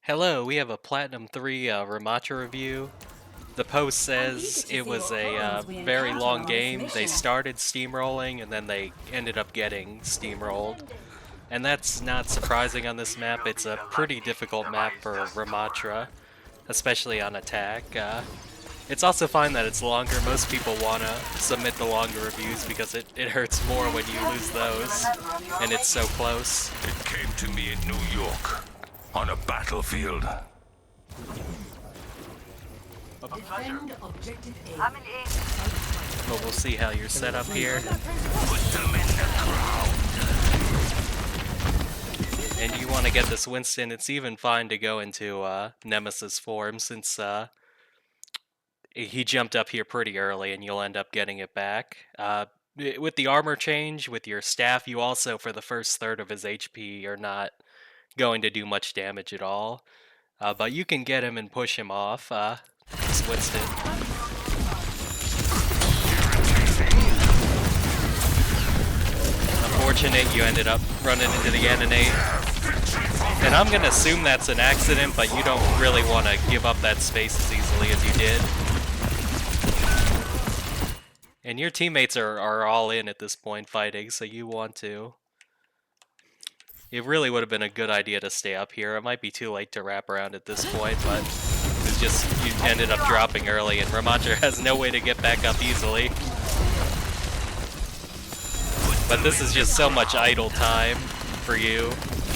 Hello, we have a Platinum 3 Ramatra review. The post says it was a very long game. They started steamrolling and then they ended up getting steamrolled. And that's not surprising on this map. It's a pretty difficult map for Ramatra, especially on attack. It's also fine that it's longer. Most people want to submit the longer reviews because it hurts more when you lose those, and it's so close. It came to me in New York, on a battlefield. But we'll see how you're set up here. Put them in the ground. And you want to get this Winston. It's even fine to go into Nemesis form since he jumped up here pretty early and you'll end up getting it back. With the armor change, with your staff, you also, for the first third of his HP, are not going to do much damage at all. But you can get him and push him off. This Winston. Unfortunate, you ended up running into the enemy. And I'm gonna assume that's an accident, but you don't really want to give up that space as easily as you did. And your teammates are all in at this point fighting, so you want to. It really would have been a good idea to stay up here. It might be too late to wrap around at this point, but it's just you ended up dropping early, and Ramatra has no way to get back up easily. But this is just so much idle time for you.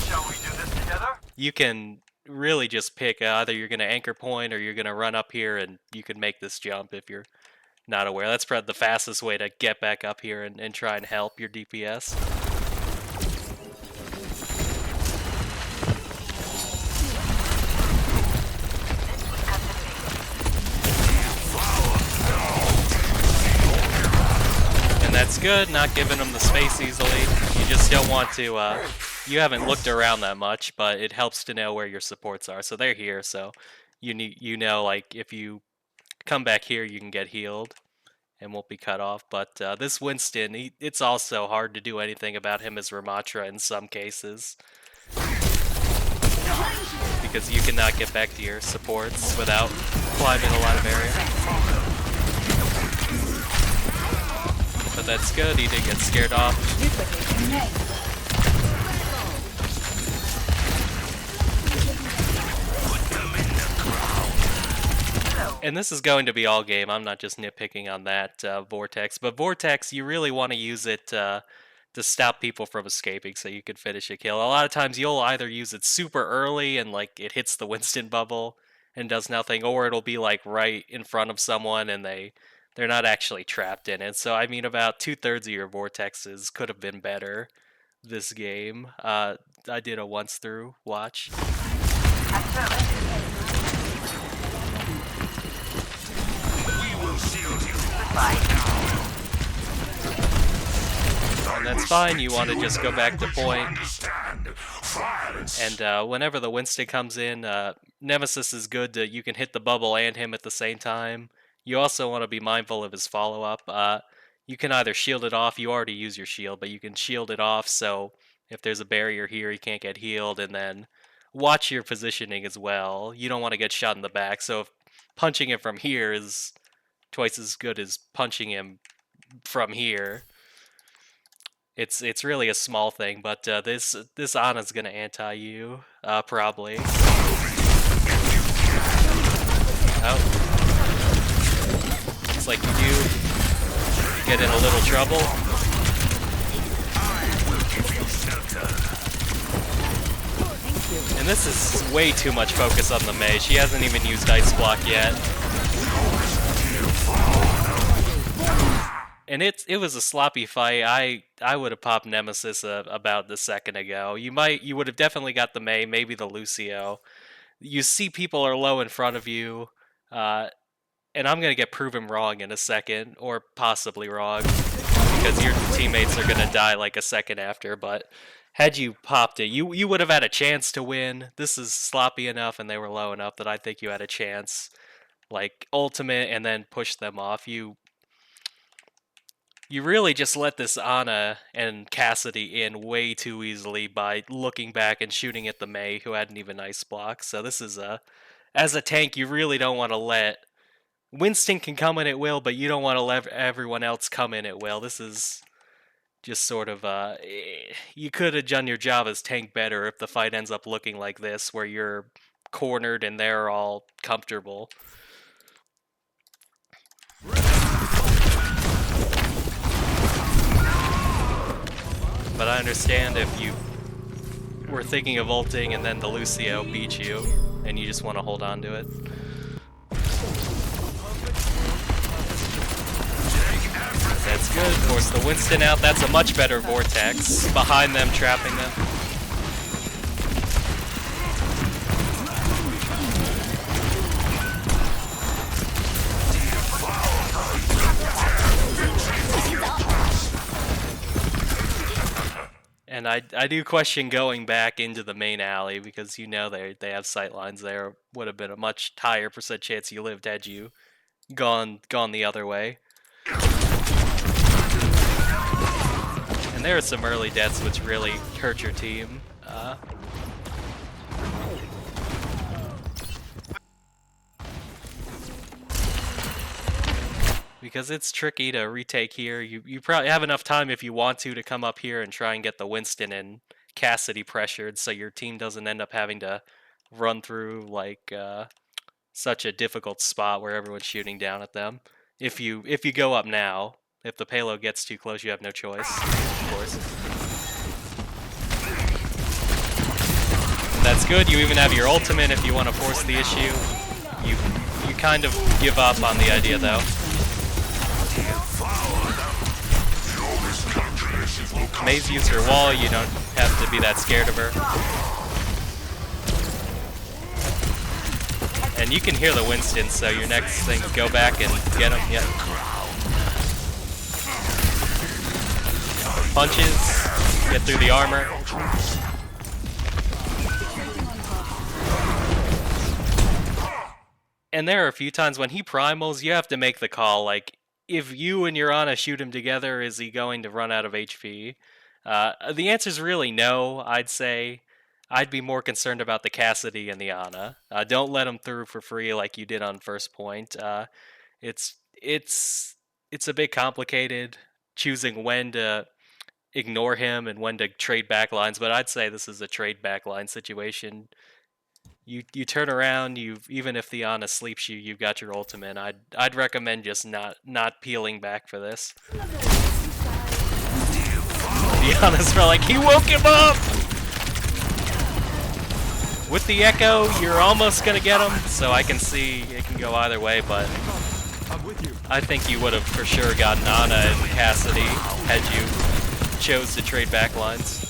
Shall we do this together? You can really just pick either you're going to anchor point or you're going to run up here, and you can make this jump if you're not aware. That's probably the fastest way to get back up here and try and help your DPS. And that's good, not giving them the space easily. You just don't want to, you haven't looked around that much, but it helps to know where your supports are. So they're here, so you know, like, if you come back here, you can get healed and won't be cut off. But this Winston, it's also hard to do anything about him as Ramatra in some cases. Because you cannot get back to your supports without climbing a lot of area. But that's good, he didn't get scared off. And this is going to be all game. I'm not just nitpicking on that Vortex. But Vortex, you really want to use it to stop people from escaping so you can finish a kill. A lot of times you'll either use it super early and like it hits the Winston bubble and does nothing, or it'll be like right in front of someone and they're not actually trapped in it. So I mean, about 2/3 of your Vortexes could have been better this game. I did a once through watch. And that's fine, you want to just go back to point. And whenever the Winston comes in, Nemesis is good to, you can hit the bubble and him at the same time. You also want to be mindful of his follow-up. You can either shield it off, you already use your shield, but you can shield it off so if there's a barrier here, he can't get healed, and then watch your positioning as well. You don't want to get shot in the back, so if punching him from here is twice as good as punching him from here. It's really a small thing, but this Ana's gonna anti you probably. Oh, looks like you do get in a little trouble. And this is way too much focus on the Mei. She hasn't even used Ice Block yet. And it was a sloppy fight. I would have popped Nemesis about the second ago. You would have definitely got the Mei, maybe the Lucio. You see people are low in front of you, and I'm gonna get proven wrong in a second, or possibly wrong, because your teammates are gonna die like a second after. But had you popped it, you would have had a chance to win. This is sloppy enough, and they were low enough that I think you had a chance. Like ultimate, and then push them off. You really just let this Anna and Cassidy in way too easily by looking back and shooting at the Mei, who had an even ice block. So this is as a tank, you really don't want to let Winston can come in at will, but you don't want to let everyone else come in at will. This is just sort of you could have done your job as tank better if the fight ends up looking like this, where you're cornered and they're all comfortable. But I understand if you were thinking of ulting and then the Lucio beat you, and you just want to hold on to it. That's good. Force the Winston out. That's a much better vortex. Behind them, trapping them. And I do question going back into the main alley, because you know they have sightlines there. Would have been a much higher percent chance you lived had you gone the other way. And there are some early deaths which really hurt your team. Because it's tricky to retake here. You probably have enough time if you want to come up here and try and get the Winston and Cassidy pressured, so your team doesn't end up having to run through like such a difficult spot where everyone's shooting down at them. If you go up now, if the payload gets too close, you have no choice, of course. And that's good. You even have your ultimate if you want to force the issue. You kind of give up on the idea though. May's used her wall, you don't have to be that scared of her. And you can hear the Winston, so your next thing is go back and get him. Yep. Punches, get through the armor. And there are a few times when he primals, you have to make the call, like, if you and your Ana shoot him together, is he going to run out of HP? The answer is really no, I'd say. I'd be more concerned about the Cassidy and the Ana. Don't let him through for free like you did on first point. It's a bit complicated choosing when to ignore him and when to trade backlines, but I'd say this is a trade backline situation. You turn around, even if the Ana sleeps you, you've got your ultimate. I'd recommend just not peeling back for this. The Ana's like, he woke him up! With the Echo, you're almost gonna get him, so I can see it can go either way, but I think you would have for sure gotten Ana and Cassidy had you chose to trade backlines.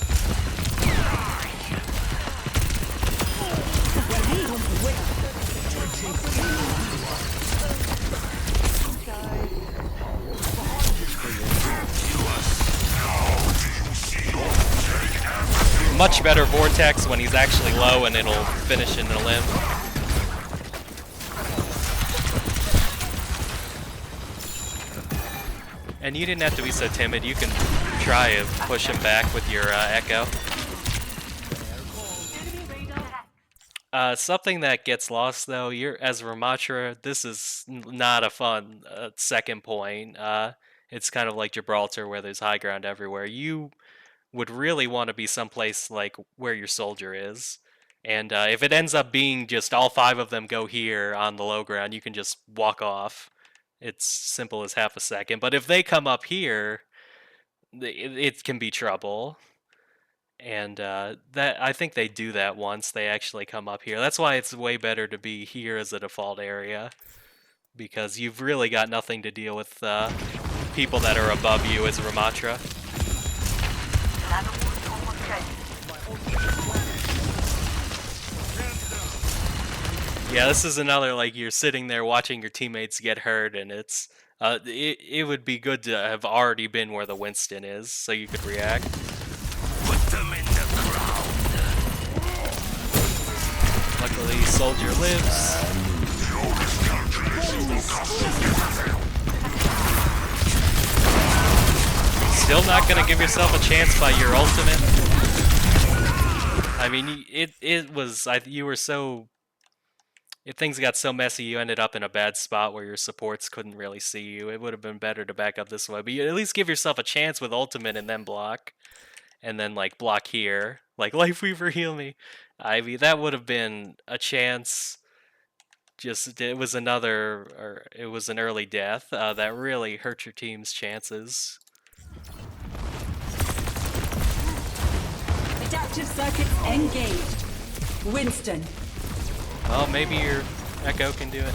Much better vortex when he's actually low, and it'll finish in a limb. And you didn't have to be so timid. You can try to push him back with your Echo. Something that gets lost though, as Ramatra, this is not a fun second point. It's kind of like Gibraltar where there's high ground everywhere. You would really want to be someplace like where your soldier is. And if it ends up being just all 5 of them go here on the low ground, you can just walk off. It's simple as half a second. But if they come up here, it can be trouble. And that I think they do that once they actually come up here. That's why it's way better to be here as a default area, because you've really got nothing to deal with people that are above you as Ramatra. Yeah, this is another, like, you're sitting there watching your teammates get hurt, and it's it would be good to have already been where the Winston is, so you could react. Put them in the ground. Luckily, Soldier lives. Still not gonna give yourself a chance by your ultimate. I mean, it was you were so. If things got so messy, you ended up in a bad spot where your supports couldn't really see you. It would have been better to back up this way, but you at least give yourself a chance with ultimate and then block, and then like block here, like Lifeweaver heal me. Ivy, that would have been a chance. Just it was it was an early death that really hurt your team's chances. Adaptive circuits engaged. Winston. Well, maybe your Echo can do it.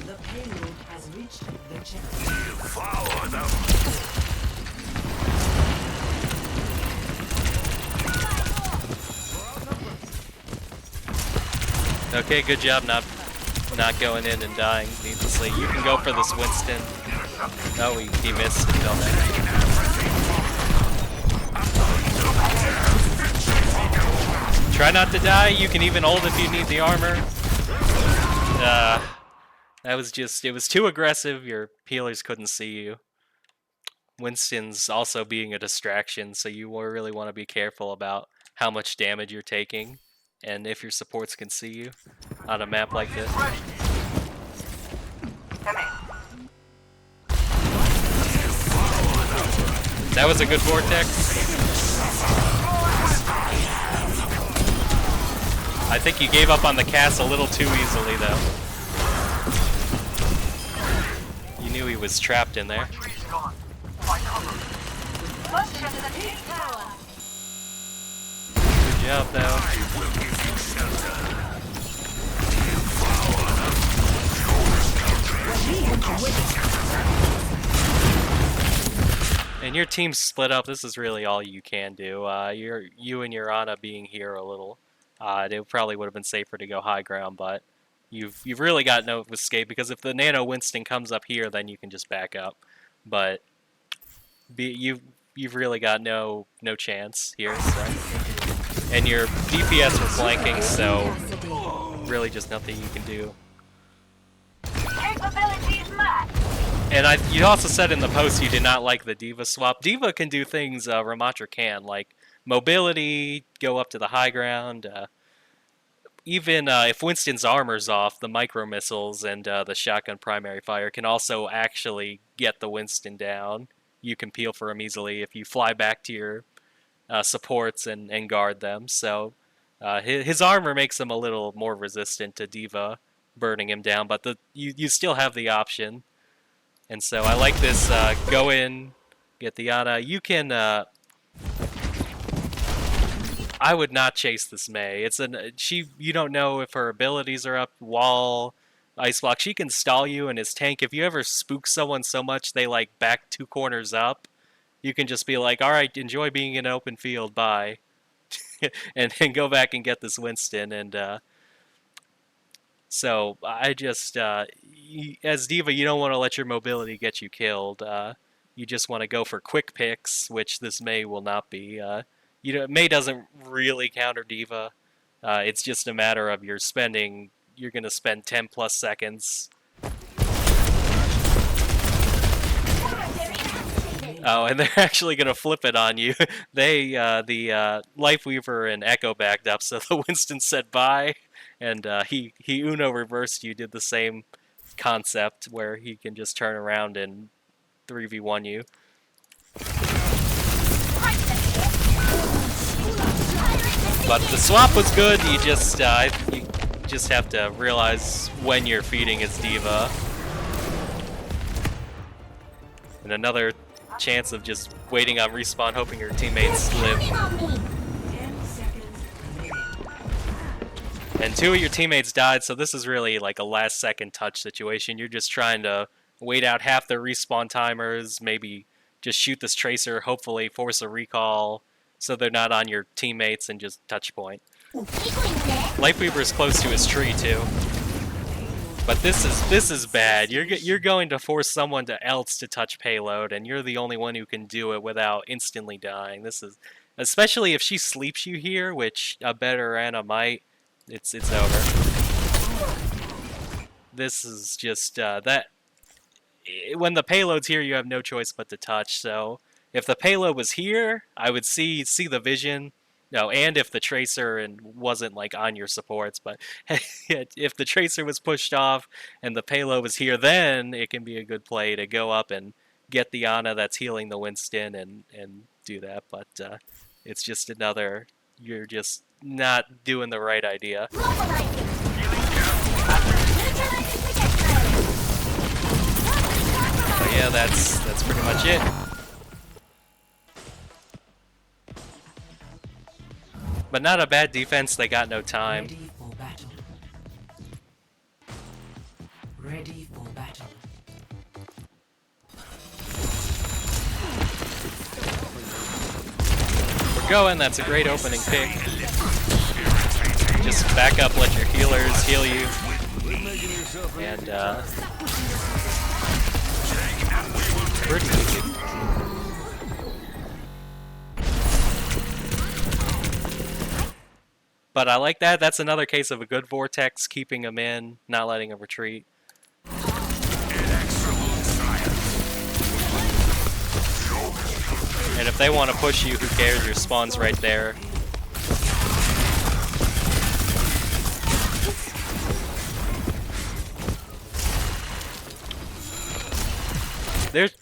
The payload has reached the checkpoint. Devour them. Okay, good job not going in and dying needlessly. You can go for this Winston. Oh, he missed and fell back. Try not to die. You can even ult if you need the armor. That was just, it was too aggressive. Your healers couldn't see you. Winston's also being a distraction, so you really want to be careful about how much damage you're taking and if your supports can see you on a map like this. Ready. Come in. That was a good vortex. I think you gave up on the cast a little too easily, though. You knew he was trapped in there. Tree's gone. Find cover. Good job, though. And your team's split up. This is really all you can do. You and your Ana being here a little. It probably would have been safer to go high ground, but you've really got no escape because if the Nano Winston comes up here, then you can just back up. But you've really got no chance here. So. And your DPS were flanking, so really just nothing you can do. Capabilities matched. And you also said in the post you did not like the D.Va swap. D.Va can do things Ramatra can, like mobility, go up to the high ground. Even if Winston's armor's off, the micro missiles and the shotgun primary fire can also actually get the Winston down. You can peel for him easily if you fly back to your supports and guard them. So his armor makes him a little more resistant to D.Va burning him down, but you still have the option. And so I like this, go in, get the Ana. You can, I would not chase this Mei. You don't know if her abilities are up, wall, ice block. She can stall you in his tank. If you ever spook someone so much they like back 2 corners up, you can just be like, alright, enjoy being in an open field, bye. and then go back and get this Winston, and so I just, as D.Va, you don't want to let your mobility get you killed. You just want to go for quick picks, which this Mei will not be. Mei doesn't really counter D.Va. It's just a matter of you're going to spend 10 plus seconds. Oh, and they're actually going to flip it on you. The Lifeweaver and Echo backed up, so the Winston said bye. And he Uno reversed you, did the same concept where he can just turn around and 3v1 you. But the swap was good. You just have to realize when you're feeding his D.Va. And another chance of just waiting on respawn, hoping your teammates live. And 2 of your teammates died, so this is really like a last second touch situation. You're just trying to wait out half their respawn timers, maybe just shoot this tracer, hopefully force a recall so they're not on your teammates and just touch point. Lifeweaver is close to his tree too. But this is bad. You're going to force someone else to touch payload, and you're the only one who can do it without instantly dying. This is, especially if she sleeps you here, which a better Ana might. It's over. This is just that. When the payload's here, you have no choice but to touch. So if the payload was here, I would see the vision. No, and if the tracer and wasn't like on your supports, but if the tracer was pushed off and the payload was here, then it can be a good play to go up and get the Ana that's healing the Winston and do that. But it's just another. You're just not doing the right idea. But yeah, that's pretty much it. But not a bad defense, they got no time. Ready for battle. Ready for battle. We're going, that's a great opening pick. Just back up, let your healers heal you. And pretty easy. But I like that. That's another case of a good vortex, keeping them in, not letting them retreat. And if they want to push you, who cares? Your spawn's right there.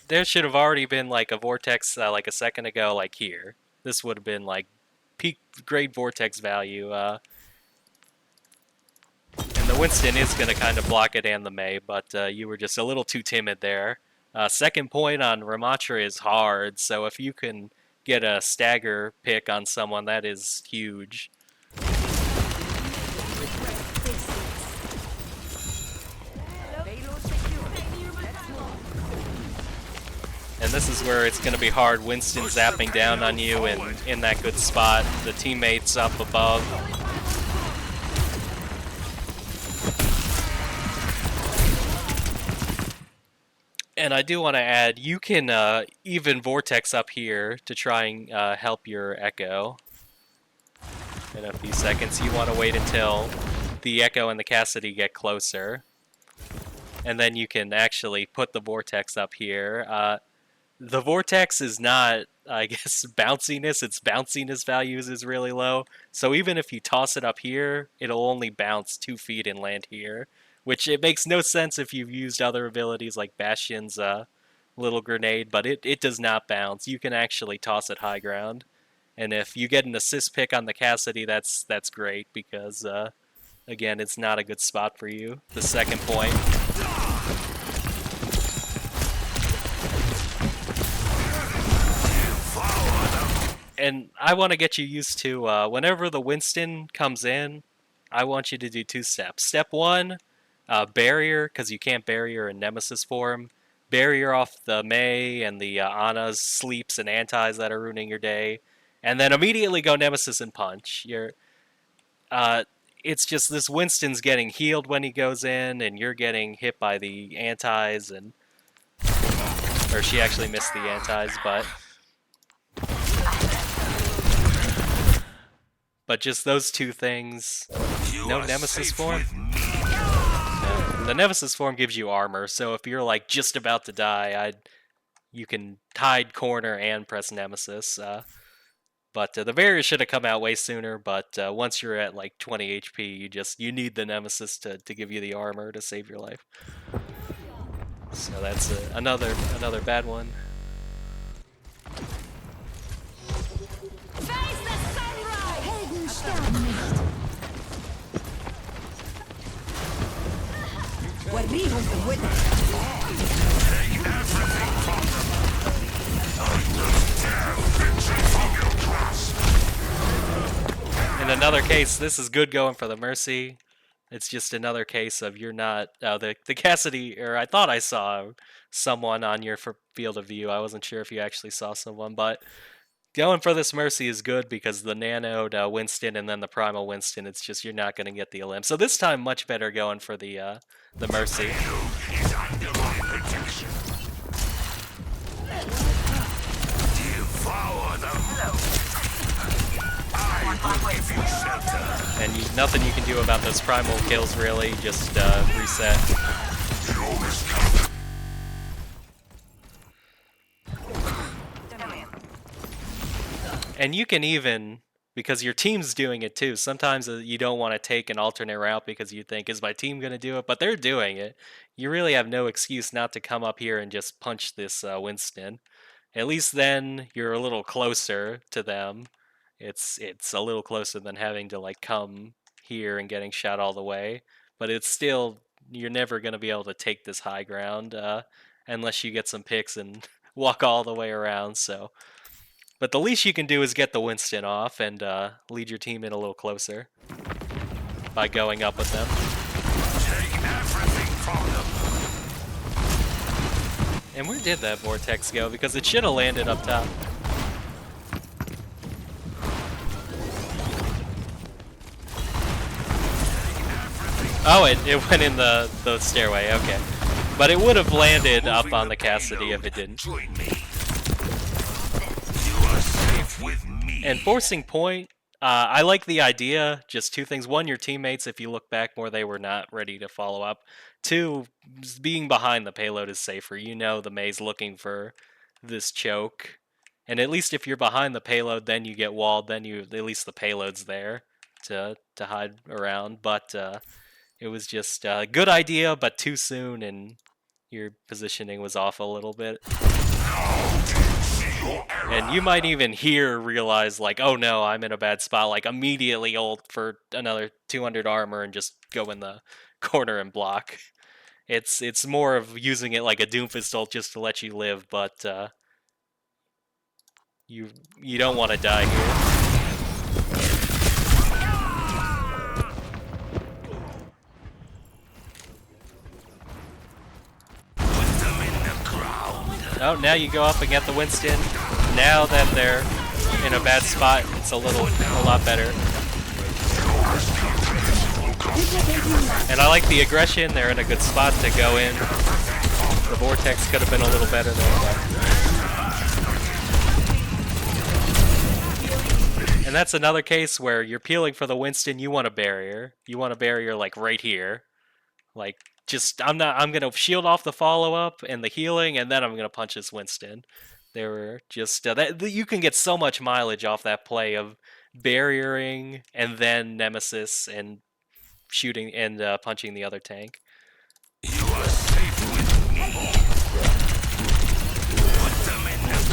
There should have already been like a vortex like a second ago, like here. This would have been like peak grade vortex value. And the Winston is going to kind of block it and the Mei, but you were just a little too timid there. Second point on Ramatra is hard, so if you can get a stagger pick on someone, that is huge. And this is where it's going to be hard. Winston zapping down on you and in that good spot. The teammates up above. And I do want to add, you can even vortex up here to try and help your Echo. In a few seconds, you want to wait until the Echo and the Cassidy get closer. And then you can actually put the vortex up here. The vortex is not, I guess, bounciness. Its bounciness values is really low. So even if you toss it up here, it'll only bounce 2 feet and land here. Which it makes no sense if you've used other abilities like Bastion's little grenade, but it does not bounce. You can actually toss it high ground. And if you get an assist pick on the Cassidy, that's great because, again, it's not a good spot for you. The second point. And I want to get you used to, whenever the Winston comes in, I want you to do 2 steps. Step 1, barrier, because you can't barrier in Nemesis form. Barrier off the Mei and the Ana's, sleeps, and antis that are ruining your day. And then immediately go Nemesis and punch. It's just this Winston's getting healed when he goes in, and you're getting hit by the antis, and... Or she actually missed the antis, but... But just those 2 things. No Nemesis form? No. The Nemesis form gives you armor, so if you're like just about to die, you can hide corner and press Nemesis. But the barrier should have come out way sooner, but once you're at like 20 HP, you need the Nemesis to give you the armor to save your life. So that's another bad one. In another case, this is good going for the Mercy. It's just another case of you're not... the Cassidy, or I thought I saw someone on your field of view. I wasn't sure if you actually saw someone, but going for this Mercy is good because the nanoed Winston and then the primal Winston, it's just you're not going to get the Olymp. So this time, much better going for the Mercy. Devour them. I will give you shelter. And nothing you can do about those primal kills, really. Just reset. And you can even, because your team's doing it too, sometimes you don't want to take an alternate route because you think, is my team going to do it? But they're doing it. You really have no excuse not to come up here and just punch this Winston. At least then you're a little closer to them. It's a little closer than having to like come here and getting shot all the way. But it's still, you're never going to be able to take this high ground unless you get some picks and walk all the way around. So, but the least you can do is get the Winston off and lead your team in a little closer by going up with them. Take everything from them. And where did that vortex go? Because it should have landed up top. Oh, it went in the stairway, okay. But it would have landed up on the Cassidy if it didn't. Join me. You are safe with me. And forcing point, I like the idea. Just two things. One, your teammates, if you look back more, they were not ready to follow up. Two, being behind the payload is safer. You know the May's looking for this choke. And at least if you're behind the payload, then you get walled, then at least the payload's there to hide around. But it was just a good idea, but too soon, and your positioning was off a little bit. And you might even realize, like, oh no, I'm in a bad spot, like immediately ult for another 200 armor and just go in the corner and block. It's more of using it like a Doomfist ult just to let you live, but you don't want to die here. Oh, now you go up and get the Winston. Now that they're in a bad spot, it's a lot better. And I like the aggression. They're in a good spot to go in. The vortex could have been a little better though. And that's another case where you're peeling for the Winston. You want a barrier. You want a barrier like right here, like. I'm gonna shield off the follow-up and the healing, and then I'm gonna punch this Winston. They were just you can get so much mileage off that play of barriering and then Nemesis and shooting and punching the other tank. You are safe with me. Put them in the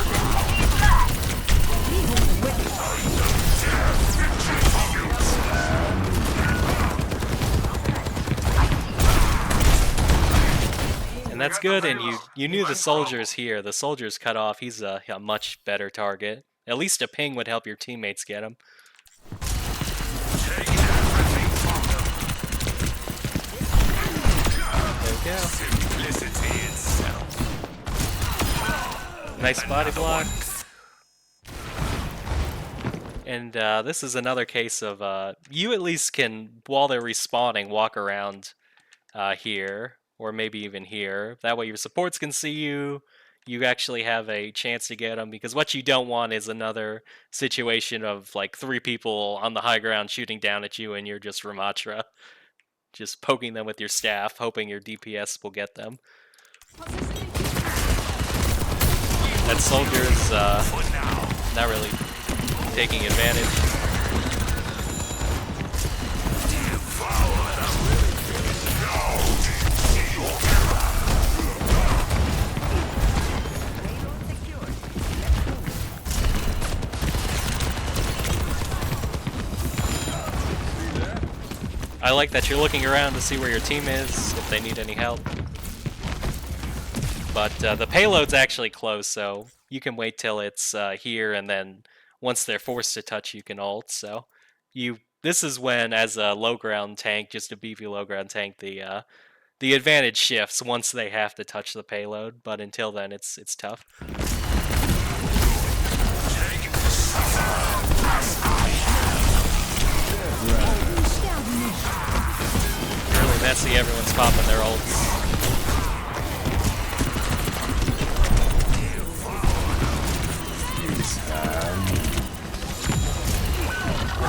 And that's good, and you knew the soldier's here. The soldier's cut off. He's a much better target. At least a ping would help your teammates get him. Take everything from them. There we go. Simplicity itself. Nice body block. And this is another case of you at least can, while they're respawning, walk around here. Or maybe even here. That way your supports can see you. You actually have a chance to get them, because what you don't want is another situation of like 3 people on the high ground shooting down at you and you're just Ramatra. Just poking them with your staff, hoping your DPS will get them. That soldier's not really taking advantage. I like that you're looking around to see where your team is, if they need any help. But the payload's actually close, so you can wait till it's here, and then once they're forced to touch, you can ult. So this is when, as a low ground tank, just a beefy low ground tank, the advantage shifts once they have to touch the payload. But until then, it's tough. Really messy. Everyone's popping their ults.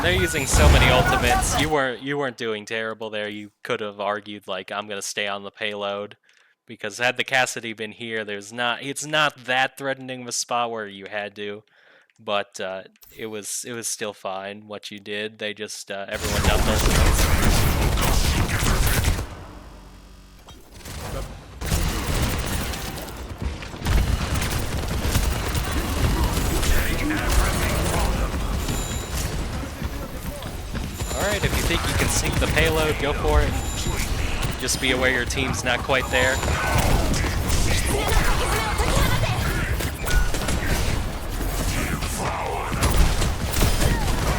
they're using so many ultimates. You weren't doing terrible there. You could have argued like I'm gonna stay on the payload, because had the Cassidy been here, it's not that threatening of a spot where you had to, but it was still fine what you did. They just everyone dumped ultimates. Alright, if you think you can sink the payload, go for it. Just be aware your team's not quite there.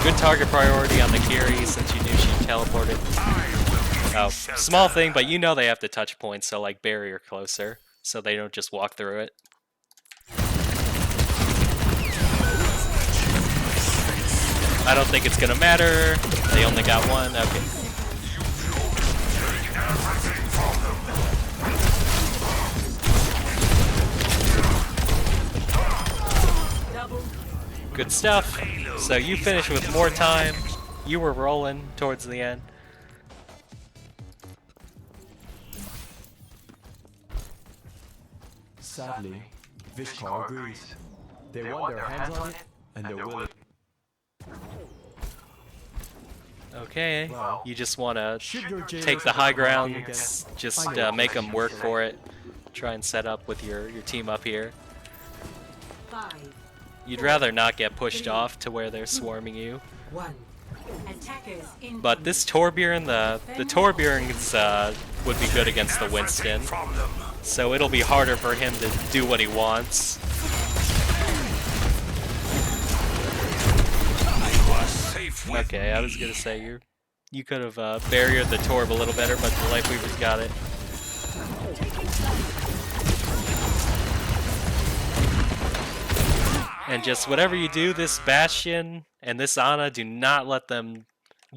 Good target priority on the Kiri since you knew she teleported. Oh, small thing, but you know they have to touch points, so like barrier closer, so they don't just walk through it. I don't think it's gonna matter. They only got one. Okay. Good stuff. So you finished with more time. You were rolling towards the end. Sadly, Vishkar agrees. They want their hands on it, and they're willing. Okay, you just want to take the high ground, just make them work for it. Try and set up with your team up here. You'd rather not get pushed off to where they're swarming you. But this Torbjorn, the Torbjorns would be good against the Winston. So it'll be harder for him to do what he wants. Okay, I was gonna say you could have barriered the Torb a little better, but the Lifeweaver's got it. And just whatever you do, this Bastion and this Ana, do not let them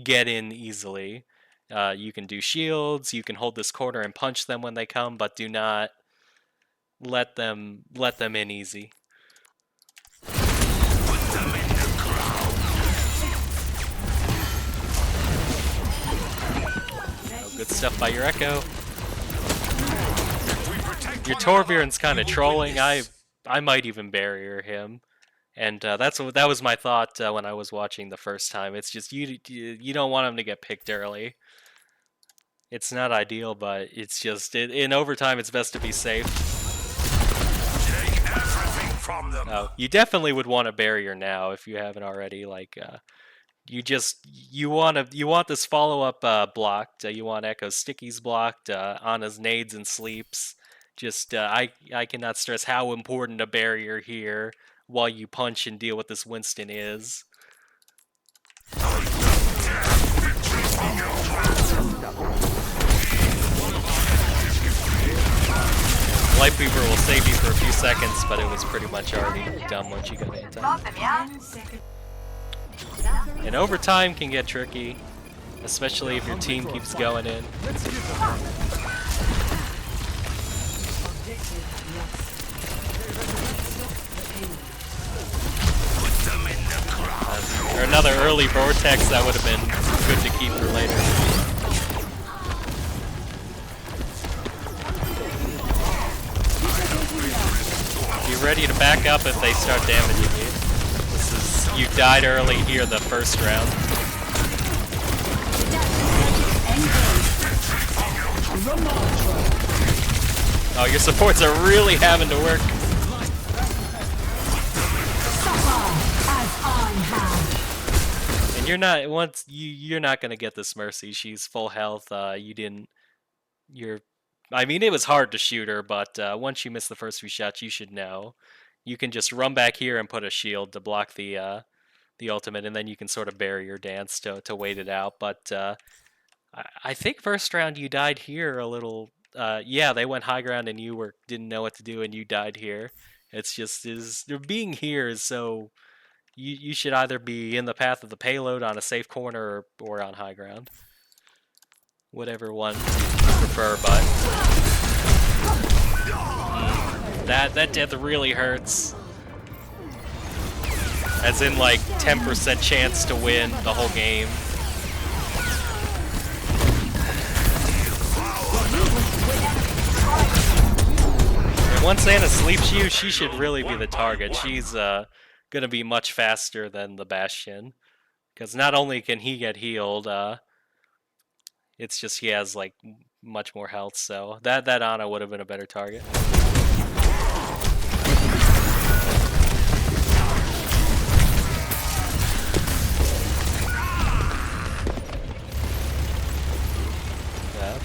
get in easily. You can do shields, you can hold this corner and punch them when they come, but do not let them in easy. Oh, good stuff by your Echo. Your Torbjorn's kind of trolling. I might even barrier him. And that was my thought when I was watching the first time. It's just you don't want him to get picked early. It's not ideal, but it's just in overtime it's best to be safe. Take everything from them. Oh, you definitely would want a barrier now if you haven't already. Like you want this follow up blocked. You want Echo's stickies blocked. Ana's nades and sleeps. Just I cannot stress how important a barrier here while you punch and deal with this Winston is. Lightweaver will save you for a few seconds, but it was pretty much already done once you got in time. And overtime can get tricky, especially if your team keeps going in. Or another early vortex that would have been good to keep for later. Be ready to back up if they start damaging you. You died early here the first round. Oh, your supports are really having to work. And you're not gonna get this Mercy. She's full health. I mean, it was hard to shoot her, but once you miss the first few shots, you should know. You can just run back here and put a shield to block the ultimate, and then you can sort of bury your dance to wait it out. But I think first round you died here a little. Yeah, they went high ground and you didn't know what to do, and you died here. It's just being here is so. You should either be in the path of the payload on a safe corner or on high ground. Whatever one you prefer, but that death really hurts. As in, like, 10% chance to win the whole game. And once Anna sleeps you, she should really be the target. She's gonna be much faster than the Bastion. Because not only can he get healed, it's just he has, like, much more health, so that Ana would have been a better target.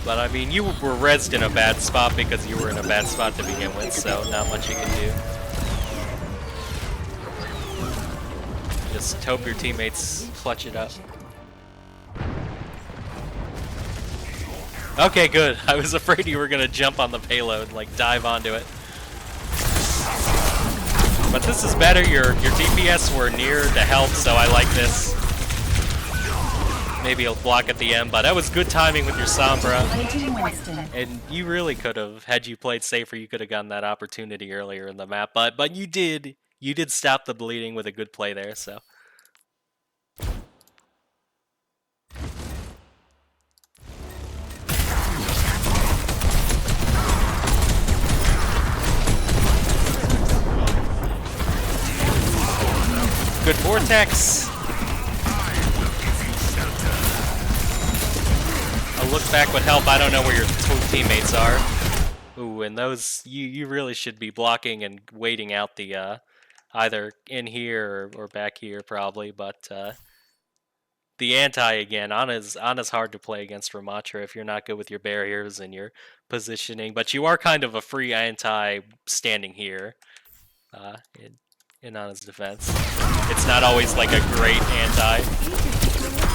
But I mean, you were rezzed in a bad spot because you were in a bad spot to begin with, so not much you can do. Just hope your teammates clutch it up. Okay, good. I was afraid you were gonna jump on the payload, like dive onto it. But this is better. Your DPS were near to help, so I like this. Maybe he'll block at the end, but that was good timing with your Sombra. And you really could have, had you played safer, you could have gotten that opportunity earlier in the map. But you did stop the bleeding with a good play there, so. Good vortex. A look back would help. I don't know where your teammates are. Ooh, and those you really should be blocking and waiting out the either in here or back here probably. But the anti again, Ana's hard to play against Ramatra if you're not good with your barriers and your positioning. But you are kind of a free anti standing here. In Ana's defense, it's not always like a great anti.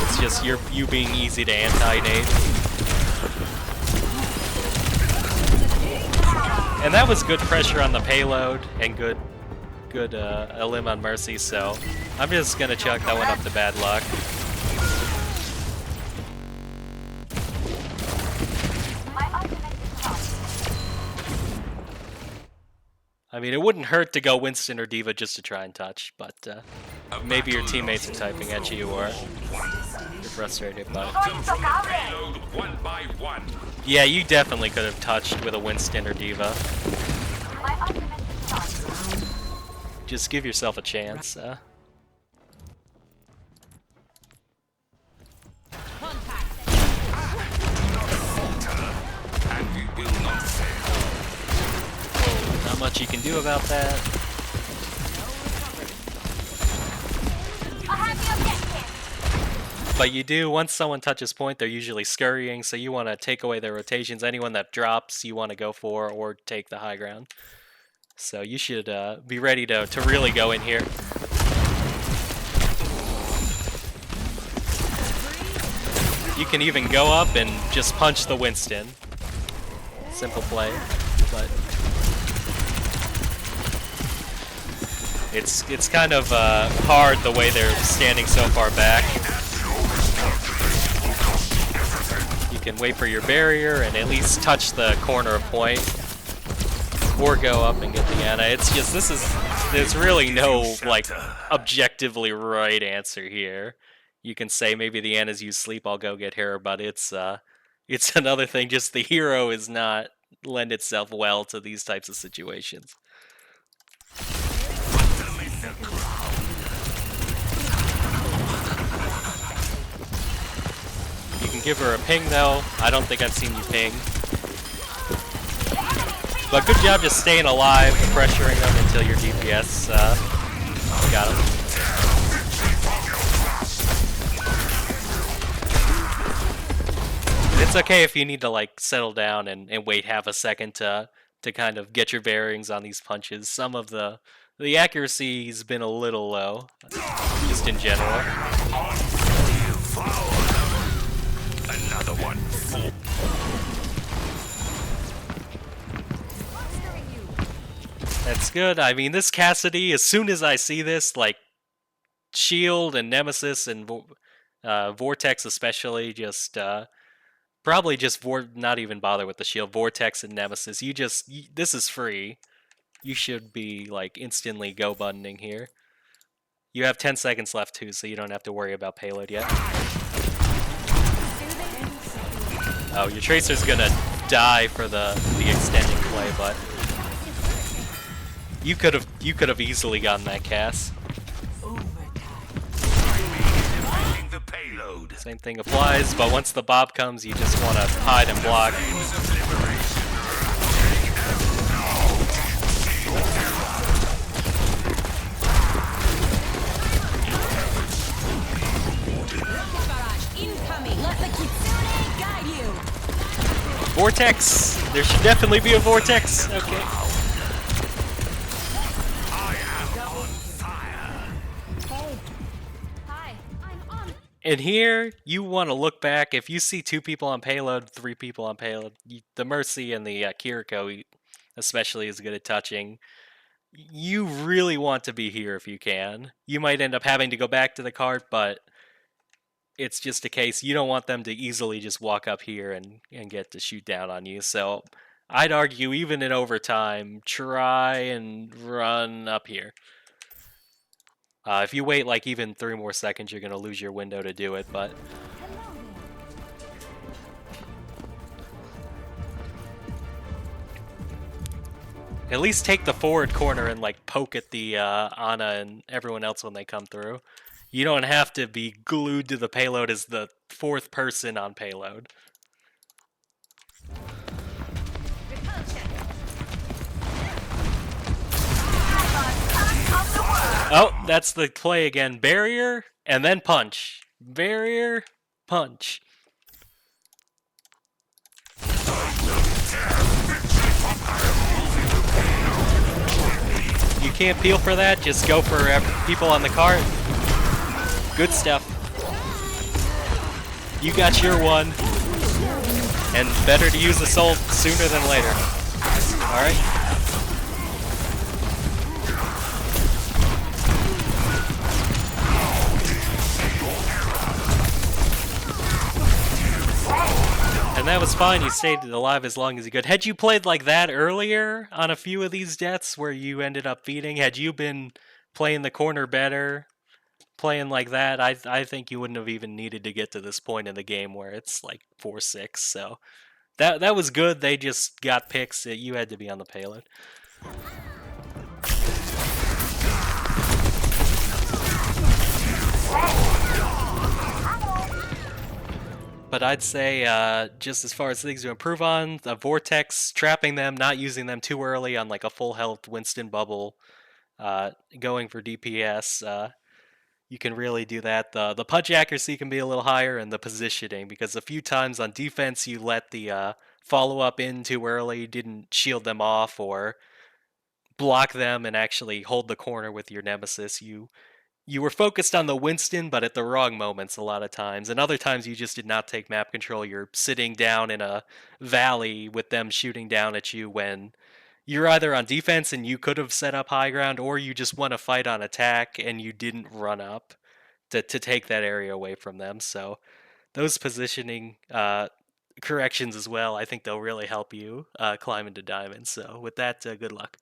It's just you being easy to anti-nade. And that was good pressure on the payload and good elim on Mercy. So I'm just gonna chuck that one up to bad luck. I mean, it wouldn't hurt to go Winston or D.Va just to try and touch, but maybe your teammates are typing at you or you're frustrated by it. Yeah, you definitely could have touched with a Winston or D.Va. Just give yourself a chance. Not much you can do about that. But you do, once someone touches point, they're usually scurrying, so you want to take away their rotations. Anyone that drops, you want to go for or take the high ground. So you should be ready to really go in here. You can even go up and just punch the Winston. Simple play, but it's kind of hard the way they're standing so far back. You can wait for your barrier and at least touch the corner of point, or go up and get the Ana. It's just there's really no like objectively right answer here. You can say maybe the Ana's use sleep, I'll go get her, but it's another thing. Just the hero is not lend itself well to these types of situations. You can give her a ping though. I don't think I've seen you ping. But good job just staying alive, pressuring them until your DPS got him. It's okay if you need to like settle down and wait half a second to kind of get your bearings on these punches. Some of the accuracy's been a little low, just in general. Another one. That's good. I mean, this Cassidy, as soon as I see this, like, Shield and Nemesis and Vortex especially, just, probably just not even bother with the Shield. Vortex and Nemesis, this is free. You should be, like, instantly go buttoning here. You have 10 seconds left too, so you don't have to worry about payload yet. Oh, your Tracer's gonna die for the extending play, but you could have easily gotten that Cass. The payload. Same thing applies, but once the Bob comes, you just want to hide and block. Vortex! There should definitely be a vortex! Okay. And here, you want to look back. If you see 2 people on payload, 3 people on payload, the Mercy and the Kiriko especially is good at touching. You really want to be here if you can. You might end up having to go back to the cart, but it's just a case you don't want them to easily just walk up here and get to shoot down on you. So I'd argue even in overtime, try and run up here. If you wait like even 3 more seconds, you're going to lose your window to do it, but at least take the forward corner and like poke at the Ana and everyone else when they come through. You don't have to be glued to the payload as the 4th person on payload. Oh, that's the play again. Barrier, and then punch. Barrier, punch. You can't peel for that, just go for people on the cart. Good stuff. You got your one. And better to use Assault sooner than later. Alright. And that was fine, you stayed alive as long as you could. Had you played like that earlier on a few of these deaths where you ended up feeding, had you been playing the corner better, playing like that, I think you wouldn't have even needed to get to this point in the game where it's like 4-6, so that was good. They just got picks that you had to be on the payload. But I'd say, just as far as things to improve on, the Vortex, trapping them, not using them too early on like a full health Winston bubble, going for DPS, you can really do that. The punch accuracy can be a little higher, and the positioning, because a few times on defense you let the follow-up in too early, didn't shield them off, or block them and actually hold the corner with your Nemesis. You were focused on the Winston, but at the wrong moments a lot of times. And other times you just did not take map control. You're sitting down in a valley with them shooting down at you when you're either on defense and you could have set up high ground, or you just want to fight on attack and you didn't run up to take that area away from them. So those positioning corrections as well, I think they'll really help you climb into diamond. So with that, good luck.